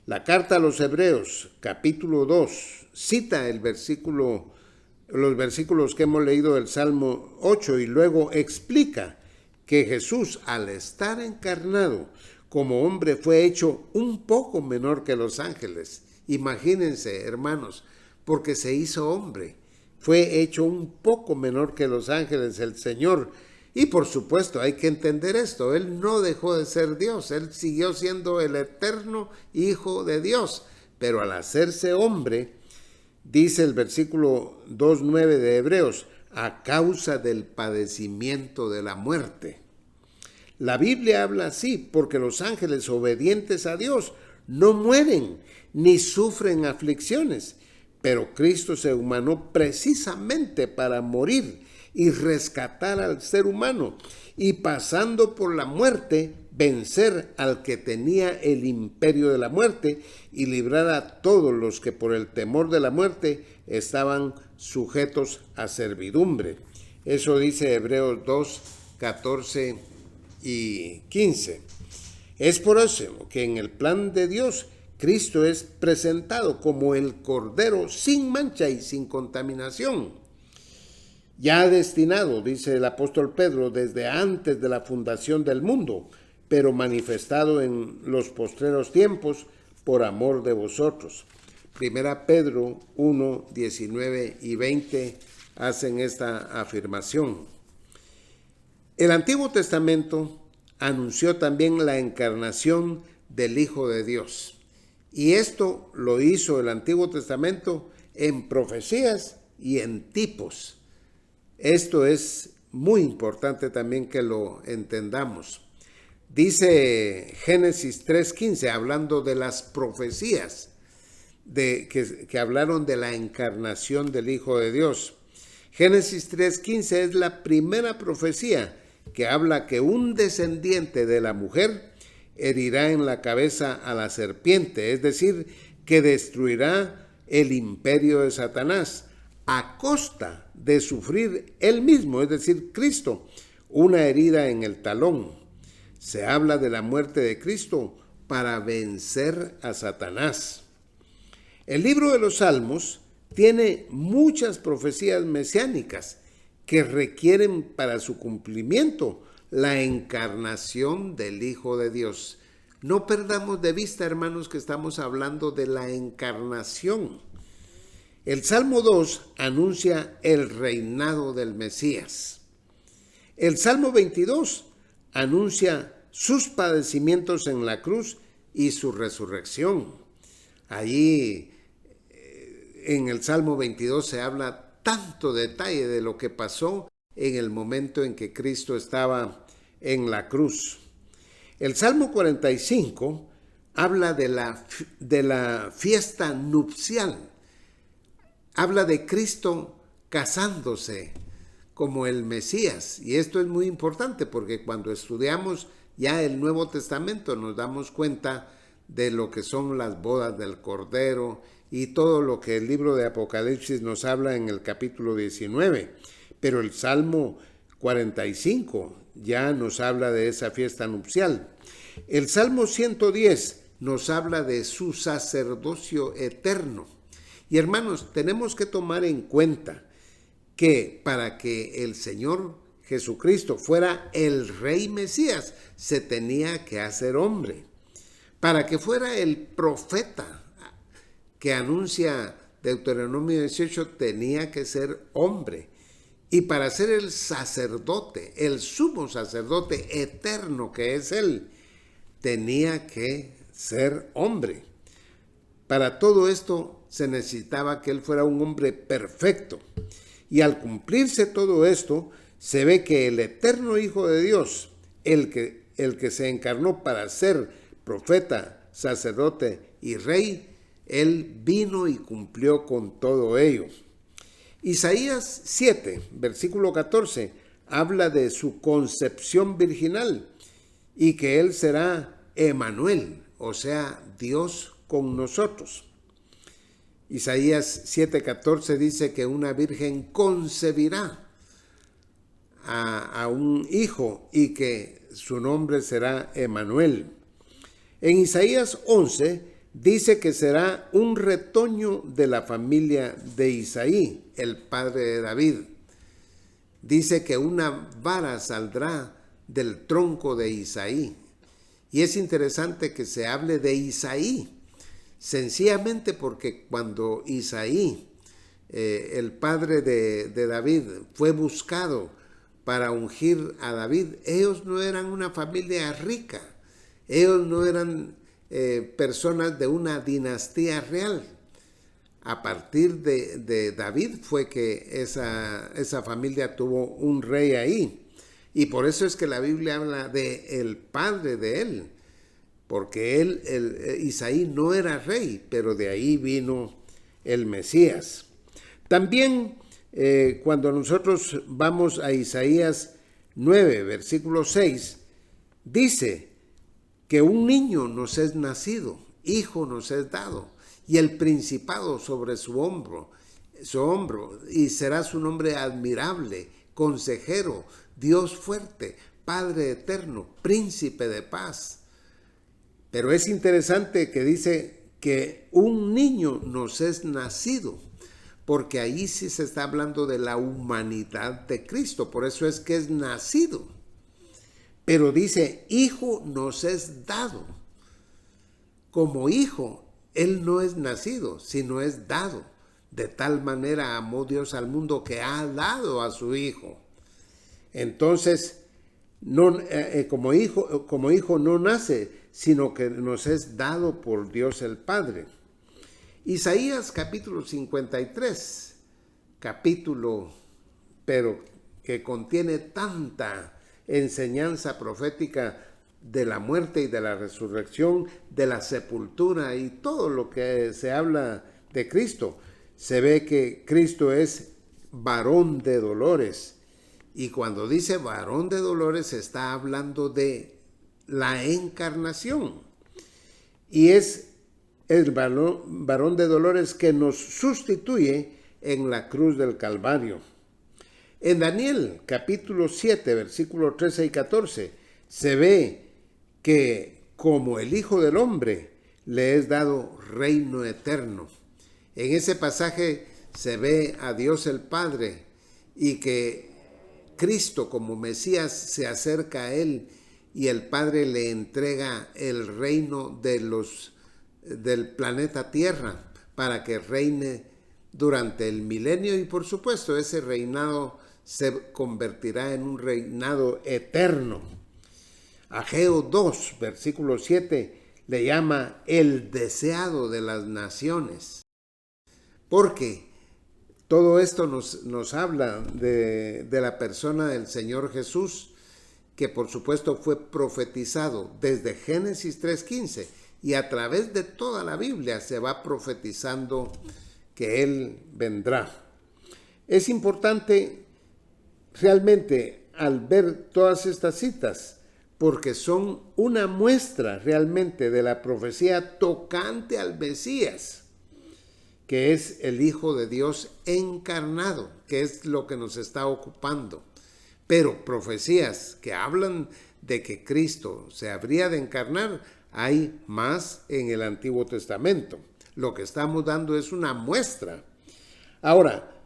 La carta a los Hebreos, capítulo 2, cita los versículos que hemos leído del Salmo 8 y luego explica que Jesús, al estar encarnado como hombre, fue hecho un poco menor que los ángeles. Imagínense, hermanos, porque se hizo hombre. Fue hecho un poco menor que los ángeles el Señor. Y por supuesto hay que entender esto. Él no dejó de ser Dios. Él siguió siendo el eterno Hijo de Dios. Pero al hacerse hombre, dice el versículo 2:9 de Hebreos, a causa del padecimiento de la muerte. La Biblia habla así porque los ángeles obedientes a Dios no mueren ni sufren aflicciones, pero Cristo se humanó precisamente para morir y rescatar al ser humano y pasando por la muerte vencer al que tenía el imperio de la muerte y librar a todos los que por el temor de la muerte estaban sujetos a servidumbre. Eso dice Hebreos 2, 14 y 15. Es por eso que en el plan de Dios Cristo es presentado como el Cordero sin mancha y sin contaminación, ya destinado, dice el apóstol Pedro, desde antes de la fundación del mundo, pero manifestado en los postreros tiempos por amor de vosotros. Primera Pedro 1, 19 y 20 hacen esta afirmación. El Antiguo Testamento anunció también la encarnación del Hijo de Dios. Y esto lo hizo el Antiguo Testamento en profecías y en tipos. Esto es muy importante también que lo entendamos. Dice Génesis 3:15, hablando de las profecías que hablaron de la encarnación del Hijo de Dios. Génesis 3:15 es la primera profecía que habla que un descendiente de la mujer herirá en la cabeza a la serpiente, es decir, que destruirá el imperio de Satanás a costa de sufrir él mismo, es decir, Cristo, una herida en el talón. Se habla de la muerte de Cristo para vencer a Satanás. El libro de los Salmos tiene muchas profecías mesiánicas que requieren para su cumplimiento la encarnación del Hijo de Dios. No perdamos de vista, hermanos, que estamos hablando de la encarnación. El Salmo 2 anuncia el reinado del Mesías. El Salmo 22 anuncia sus padecimientos en la cruz y su resurrección. Allí en el Salmo 22 se habla tanto detalle de lo que pasó en el momento en que Cristo estaba en la cruz. El Salmo 45 habla de la fiesta nupcial. Habla de Cristo casándose como el Mesías. Y esto es muy importante porque cuando estudiamos ya el Nuevo Testamento nos damos cuenta de lo que son las bodas del Cordero y todo lo que el libro de Apocalipsis nos habla en el capítulo 19. Pero el Salmo 45 ya nos habla de esa fiesta nupcial. El Salmo 110 nos habla de su sacerdocio eterno. Y hermanos, tenemos que tomar en cuenta que para que el Señor Jesucristo fuera el Rey Mesías, se tenía que hacer hombre. Para que fuera el profeta que anuncia Deuteronomio 18, tenía que ser hombre. Y para ser el sacerdote, el sumo sacerdote eterno que es Él, tenía que ser hombre. Para todo esto se necesitaba que Él fuera un hombre perfecto. Y al cumplirse todo esto, se ve que el eterno Hijo de Dios, el que se encarnó para ser profeta, sacerdote y rey, Él vino y cumplió con todo ello. Isaías 7, versículo 14, habla de su concepción virginal y que Él será Emmanuel, o sea, Dios con nosotros. Isaías 7:14 dice que una virgen concebirá a un hijo y que su nombre será Emmanuel. En Isaías 11 dice que será un retoño de la familia de Isaí, el padre de David. Dice que una vara saldrá del tronco de Isaí. Y es interesante que se hable de Isaí, sencillamente porque cuando Isaí, el padre de David, fue buscado para ungir a David, ellos no eran una familia rica, ellos no eran personas de una dinastía real. A partir de David fue que esa familia tuvo un rey ahí. Y por eso es que la Biblia habla de el padre de él, porque Isaí no era rey, pero de ahí vino el Mesías. También cuando nosotros vamos a Isaías 9, versículo 6, dice que un niño nos es nacido, hijo nos es dado, y el principado sobre su hombro, y será su nombre admirable, consejero, Dios fuerte, Padre eterno, príncipe de paz. Pero es interesante que dice que un niño nos es nacido, porque ahí sí se está hablando de la humanidad de Cristo, por eso es que es nacido. Pero dice, hijo nos es dado. Como hijo, Él no es nacido, sino es dado. De tal manera amó Dios al mundo que ha dado a su Hijo. Entonces, como hijo no nace, sino que nos es dado por Dios el Padre. Isaías capítulo 53, pero que contiene tanta enseñanza profética de la muerte y de la resurrección, de la sepultura y todo lo que se habla de Cristo. Se ve que Cristo es varón de dolores. Y cuando dice varón de dolores, está hablando de la encarnación. Y es el varón de dolores que nos sustituye en la cruz del Calvario. En Daniel capítulo 7, versículos 13 y 14, se ve que como el Hijo del Hombre le es dado reino eterno. En ese pasaje se ve a Dios el Padre y que Cristo como Mesías se acerca a Él y el Padre le entrega el reino del planeta Tierra para que reine durante el milenio y por supuesto ese reinado se convertirá en un reinado eterno. Ageo 2, versículo 7, le llama el deseado de las naciones. Porque todo esto nos habla de la persona del Señor Jesús, que por supuesto fue profetizado desde Génesis 3:15 y a través de toda la Biblia se va profetizando que Él vendrá. Es importante realmente al ver todas estas citas, porque son una muestra realmente de la profecía tocante al Mesías, que es el Hijo de Dios encarnado, que es lo que nos está ocupando. Pero profecías que hablan de que Cristo se habría de encarnar, hay más en el Antiguo Testamento. Lo que estamos dando es una muestra. Ahora,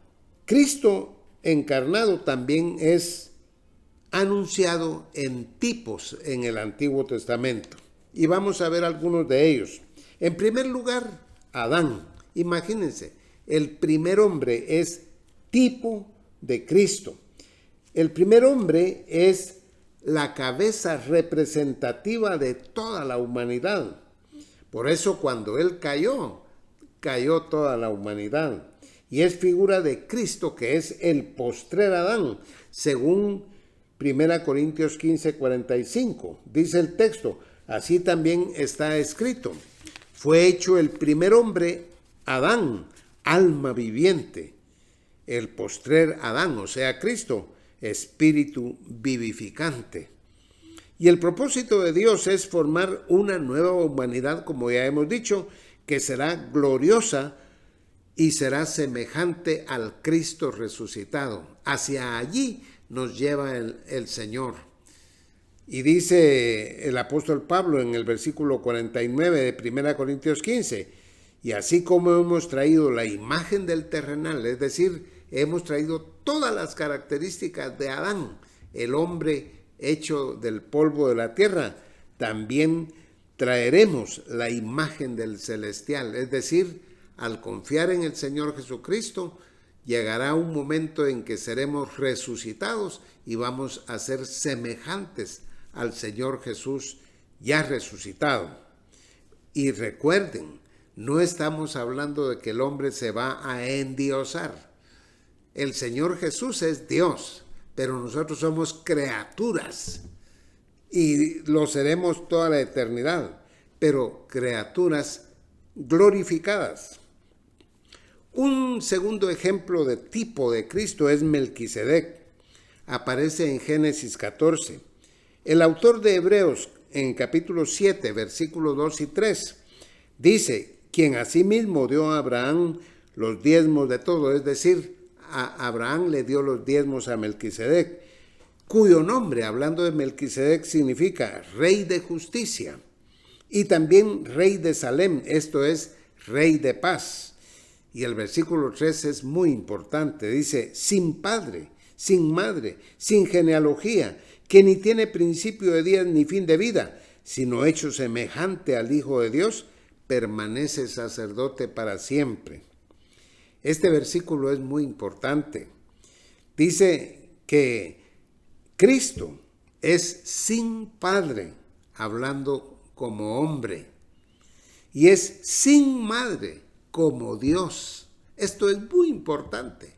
Cristo encarnado también es anunciado en tipos en el Antiguo Testamento. Y vamos a ver algunos de ellos. En primer lugar, Adán. Imagínense, el primer hombre es tipo de Cristo. El primer hombre es la cabeza representativa de toda la humanidad. Por eso cuando él cayó toda la humanidad. Y es figura de Cristo, que es el postrer Adán, según 1 Corintios 15:45. Dice el texto, así también está escrito. Fue hecho el primer hombre, Adán, alma viviente. El postrer Adán, o sea, Cristo, espíritu vivificante. Y el propósito de Dios es formar una nueva humanidad, como ya hemos dicho, que será gloriosa y será semejante al Cristo resucitado. Hacia allí nos lleva el Señor. Y dice el apóstol Pablo en el versículo 49 de 1 Corintios 15, y así como hemos traído la imagen del terrenal, es decir, hemos traído todas las características de Adán, el hombre hecho del polvo de la tierra, también traeremos la imagen del celestial, es decir, al confiar en el Señor Jesucristo, llegará un momento en que seremos resucitados y vamos a ser semejantes al Señor Jesús ya resucitado. Y recuerden, no estamos hablando de que el hombre se va a endiosar. El Señor Jesús es Dios, pero nosotros somos criaturas y lo seremos toda la eternidad, pero criaturas glorificadas. Un segundo ejemplo de tipo de Cristo es Melquisedec. Aparece en Génesis 14. El autor de Hebreos, en capítulo 7, versículos 2 y 3, dice, quien asimismo dio a Abraham los diezmos de todo, es decir, a Abraham le dio los diezmos a Melquisedec, cuyo nombre, hablando de Melquisedec, significa rey de justicia, y también rey de Salem, esto es, rey de paz. Y el versículo 3 es muy importante, dice, sin padre, sin madre, sin genealogía, que ni tiene principio de días ni fin de vida, sino hecho semejante al Hijo de Dios, permanece sacerdote para siempre. Este versículo es muy importante. Dice que Cristo es sin padre, hablando como hombre, y es sin madre, como Dios. Esto es muy importante,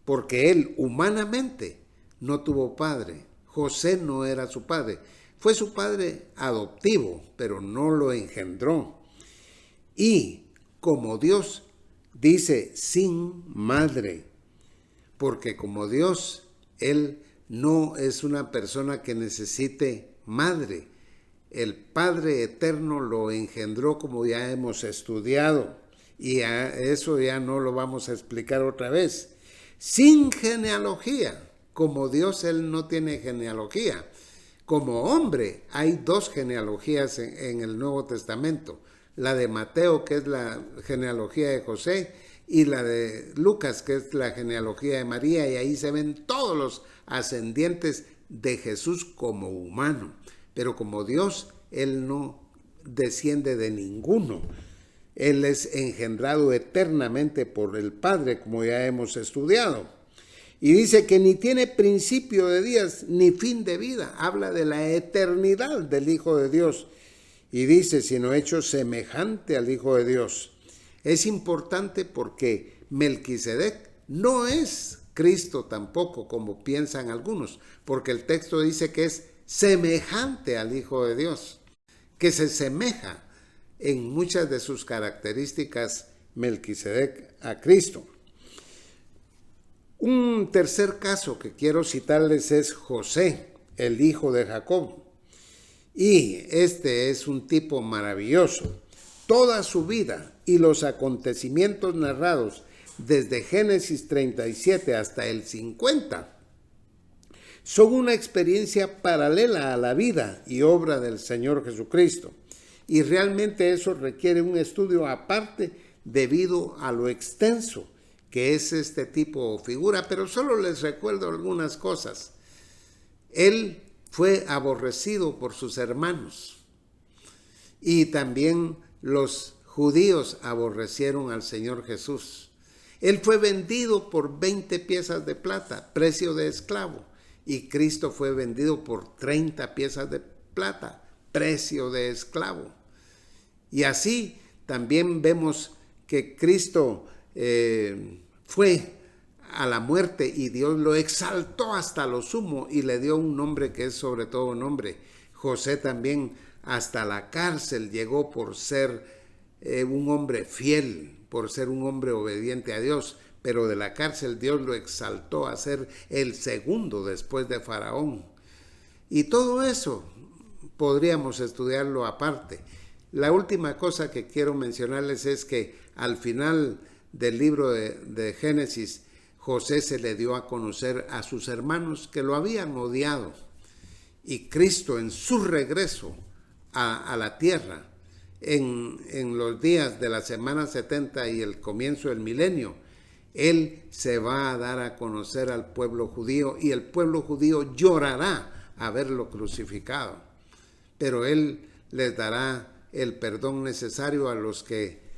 porque él humanamente no tuvo padre. José no era su padre. Fue su padre adoptivo, pero no lo engendró. Y como Dios, dice sin madre, porque como Dios, él no es una persona que necesite madre. El Padre Eterno lo engendró, como ya hemos estudiado. Y eso ya no lo vamos a explicar otra vez. Sin genealogía, como Dios, él no tiene genealogía. Como hombre, hay dos genealogías en el Nuevo Testamento. La de Mateo, que es la genealogía de José, y la de Lucas, que es la genealogía de María, y ahí se ven todos los ascendientes de Jesús como humano. Pero como Dios, él no desciende de ninguno. Él es engendrado eternamente por el Padre, como ya hemos estudiado. Y dice que ni tiene principio de días ni fin de vida. Habla de la eternidad del Hijo de Dios. Y dice, sino hecho semejante al Hijo de Dios. Es importante porque Melquisedec no es Cristo tampoco, como piensan algunos, porque el texto dice que es semejante al Hijo de Dios, que se semeja en muchas de sus características Melquisedec a Cristo. Un tercer caso que quiero citarles es José, el hijo de Jacob. Y este es un tipo maravilloso. Toda su vida y los acontecimientos narrados desde Génesis 37 hasta el 50 son una experiencia paralela a la vida y obra del Señor Jesucristo. Y realmente eso requiere un estudio aparte debido a lo extenso que es este tipo de figura, pero solo les recuerdo algunas cosas. Él fue aborrecido por sus hermanos y también los judíos aborrecieron al Señor Jesús. Él fue vendido por 20 piezas de plata, precio de esclavo, y Cristo fue vendido por 30 piezas de plata, precio de esclavo. Y así también vemos que Cristo fue a la muerte y Dios lo exaltó hasta lo sumo y le dio un nombre que es sobre todo nombre. José también hasta la cárcel llegó por ser un hombre fiel, por ser un hombre obediente a Dios, pero de la cárcel Dios lo exaltó a ser el segundo después de Faraón. Y todo eso podríamos estudiarlo aparte. La última cosa que quiero mencionarles es que al final del libro de Génesis, José se le dio a conocer a sus hermanos que lo habían odiado. Y Cristo en su regreso a la tierra, en los días de la semana 70 y el comienzo del milenio, Él se va a dar a conocer al pueblo judío y el pueblo judío llorará a verlo crucificado. Pero Él les dará el perdón necesario a los que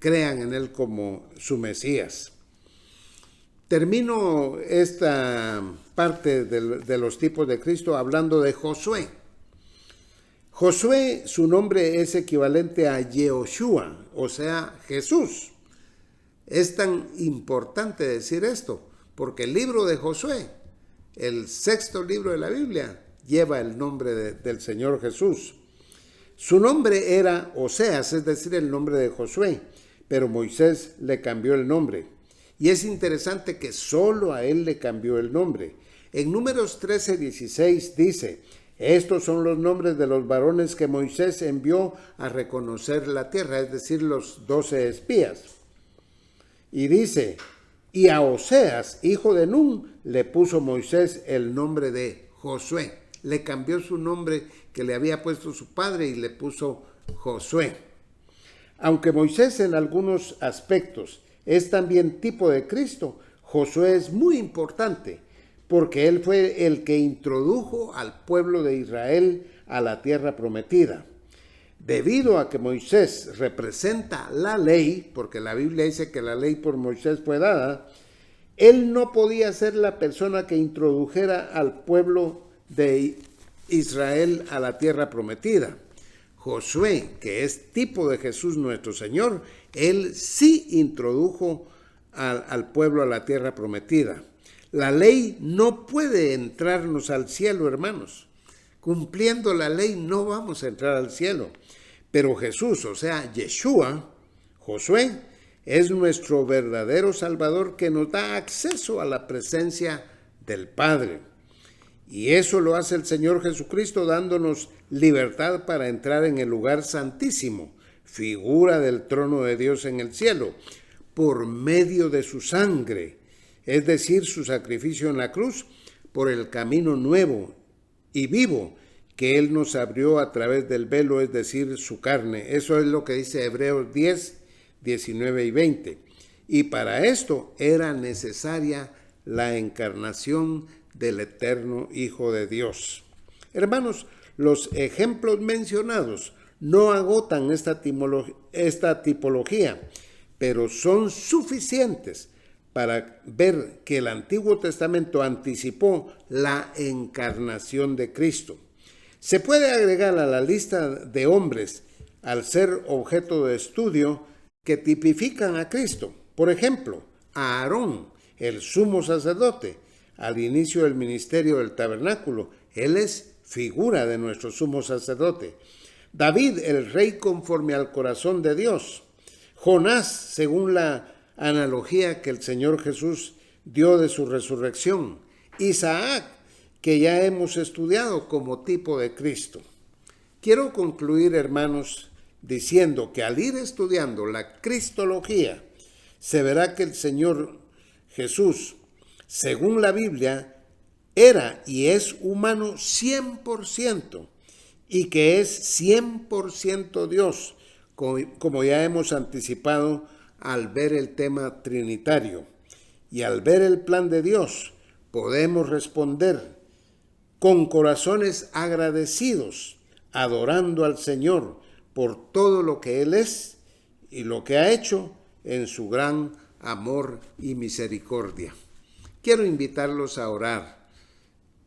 crean en Él como su Mesías. Termino esta parte de los tipos de Cristo hablando de Josué. Josué, su nombre es equivalente a Yehoshua, o sea, Jesús. Es tan importante decir esto, porque el libro de Josué, el 6º libro de la Biblia, lleva el nombre del Señor Jesús. Su nombre era Oseas, es decir, el nombre de Josué, pero Moisés le cambió el nombre. Y es interesante que solo a él le cambió el nombre. En Números 13:16 dice, estos son los nombres de los varones que Moisés envió a reconocer la tierra, es decir, los 12 espías. Y dice, y a Oseas, hijo de Nun, le puso Moisés el nombre de Josué. Le cambió su nombre que le había puesto su padre y le puso Josué. Aunque Moisés en algunos aspectos es también tipo de Cristo, Josué es muy importante porque él fue el que introdujo al pueblo de Israel a la tierra prometida. Debido a que Moisés representa la ley, porque la Biblia dice que la ley por Moisés fue dada, él no podía ser la persona que introdujera al pueblo de Israel a la tierra prometida. Josué, que es tipo de Jesús nuestro Señor, él sí introdujo al pueblo a la tierra prometida. La ley no puede entrarnos al cielo, hermanos. Cumpliendo la ley no vamos a entrar al cielo. Pero Jesús, o sea, Yeshua, Josué, es nuestro verdadero Salvador que nos da acceso a la presencia del Padre. Y eso lo hace el Señor Jesucristo dándonos libertad para entrar en el lugar santísimo, figura del trono de Dios en el cielo, por medio de su sangre, es decir, su sacrificio en la cruz, por el camino nuevo y vivo que Él nos abrió a través del velo, es decir, su carne. Eso es lo que dice Hebreos 10, 19 y 20. Y para esto era necesaria la encarnación del eterno Hijo de Dios. Hermanos, los ejemplos mencionados no agotan esta tipología, pero son suficientes para ver que el Antiguo Testamento anticipó la encarnación de Cristo. Se puede agregar a la lista de hombres al ser objeto de estudio que tipifican a Cristo. Por ejemplo, a Aarón, el sumo sacerdote, al inicio del ministerio del tabernáculo. Él es figura de nuestro sumo sacerdote. David, el rey conforme al corazón de Dios. Jonás, según la analogía que el Señor Jesús dio de su resurrección. Isaac, que ya hemos estudiado como tipo de Cristo. Quiero concluir, hermanos, diciendo que al ir estudiando la cristología, se verá que el Señor Jesús, según la Biblia, era y es humano 100% y que es 100% Dios, como ya hemos anticipado al ver el tema trinitario. Y al ver el plan de Dios, podemos responder con corazones agradecidos, adorando al Señor por todo lo que Él es y lo que ha hecho en su gran amor y misericordia. Quiero invitarlos a orar.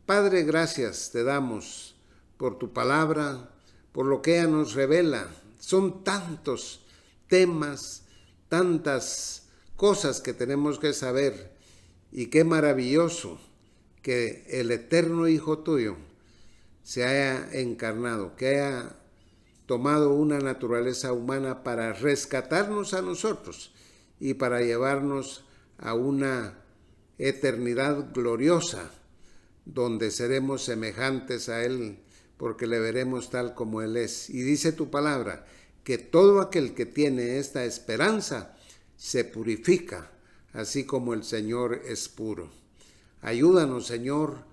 Padre, gracias te damos por tu palabra, por lo que ella nos revela. Son tantos temas, tantas cosas que tenemos que saber, y qué maravilloso que el eterno Hijo tuyo se haya encarnado, que haya tomado una naturaleza humana para rescatarnos a nosotros y para llevarnos a una eternidad gloriosa, donde seremos semejantes a Él, porque le veremos tal como Él es. Y dice tu palabra, que todo aquel que tiene esta esperanza se purifica, así como el Señor es puro. Ayúdanos, Señor,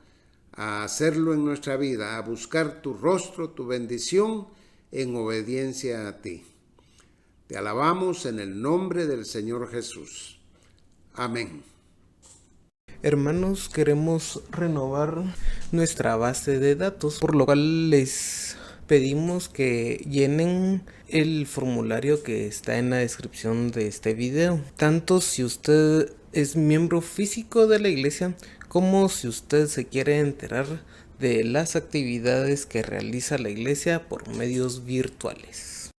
a hacerlo en nuestra vida, a buscar tu rostro, tu bendición, en obediencia a ti. Te alabamos en el nombre del Señor Jesús. Amén. Hermanos, queremos renovar nuestra base de datos, por lo cual les pedimos que llenen el formulario que está en la descripción de este video. Tanto si usted es miembro físico de la iglesia, como si usted se quiere enterar de las actividades que realiza la iglesia por medios virtuales.